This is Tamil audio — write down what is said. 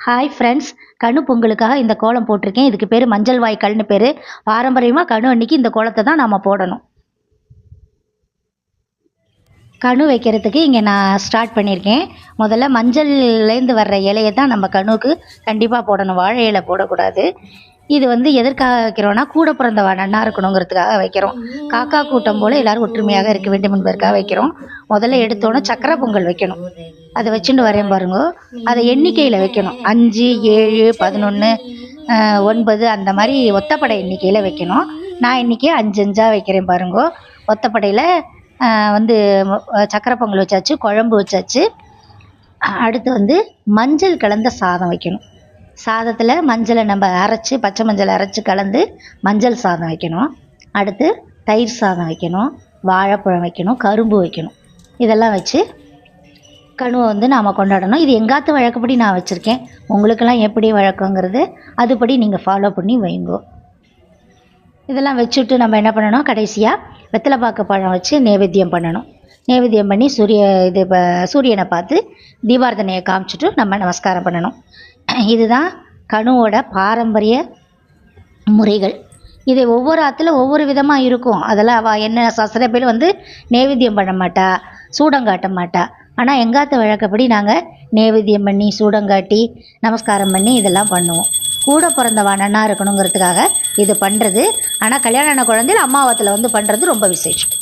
ஹாய் ஃப்ரெண்ட்ஸ், கனு பொங்கலுக்காக இந்த கோலம் போட்டிருக்கேன். இதுக்கு பேர் மஞ்சள் வாய்க்கால்னு பேர். பாரம்பரியமாக கனு அன்னைக்கு இந்த கோலத்தை தான் நாம் போடணும். கனு வைக்கிறதுக்கு இங்கே நான் ஸ்டார்ட் பண்ணியிருக்கேன். முதல்ல மஞ்சள்லேருந்து வர்ற இலையை தான் நம்ம கணுவுக்கு கண்டிப்பாக போடணும். வாழை இலை போடக்கூடாது. இது எதற்காக வைக்கிறோன்னா, கூட பிறந்த நன்னாக இருக்கணுங்கிறதுக்காக வைக்கிறோம். காக்கா கூட்டம் போல் எல்லோரும் ஒற்றுமையாக இருக்க வேண்டும் என்பதற்காக வைக்கிறோம். முதல்ல எடுத்தோன்னே சக்கரை பொங்கல் வைக்கணும். அதை வச்சுட்டு வரேன் பாருங்க. அதை எண்ணிக்கையில் வைக்கணும். 5, 7, 11, 9 அந்த மாதிரி ஒத்தப்படை எண்ணிக்கையில் வைக்கணும். நான் இன்றைக்கி 5 5 வைக்கிறேன் பாருங்க. ஒத்தப்படையில் சக்கரை பொங்கல் வச்சாச்சு, குழம்பு வச்சாச்சு. அடுத்து மஞ்சள் கலந்த சாதம் வைக்கணும். சாதத்தில் மஞ்சளை நம்ம அரைச்சி, பச்சை மஞ்சளை அரைச்சி கலந்து மஞ்சள் சாதம் வைக்கணும். அடுத்து தயிர் சாதம் வைக்கணும், வாழைப்பழம் வைக்கணும், கரும்பு வைக்கணும். இதெல்லாம் வச்சு கனுவை நாம் கொண்டாடணும். இது எங்காத்து வழக்கப்படி நான் வச்சுருக்கேன். உங்களுக்கெல்லாம் எப்படி வழக்கங்கிறது அதுபடி நீங்கள் ஃபாலோ பண்ணி வைங்கோ. இதெல்லாம் வச்சுட்டு நம்ம என்ன பண்ணணும், கடைசியாக வெத்தலை பாக்கு பழம் வச்சு நைவேத்தியம் பண்ணணும். நைவேத்தியம் பண்ணி சூரியனை பார்த்து தீபாரதனையை காமிச்சிட்டு நம்ம நமஸ்காரம் பண்ணணும். இதுதான் கனுவோட பாரம்பரிய முறைகள். இது ஒவ்வொரு ஆற்றுல ஒவ்வொரு விதமாக இருக்கும். அதெல்லாம் என்ன சில பேர் நைவேத்தியம் பண்ண மாட்டா, சூடங்காட்ட மாட்டா. ஆனால் எங்காத்த வழக்கப்படி நாங்கள் நைவேத்தியம் பண்ணி, சூடங்காட்டி, நமஸ்காரம் பண்ணி இதெல்லாம் பண்ணுவோம். கூட பிறந்தவா நன்னா இருக்கணுங்கிறதுக்காக இது பண்ணுறது. ஆனால் கல்யாண குழந்தையில் அம்மாவத்தில் பண்ணுறது ரொம்ப விசேஷம்.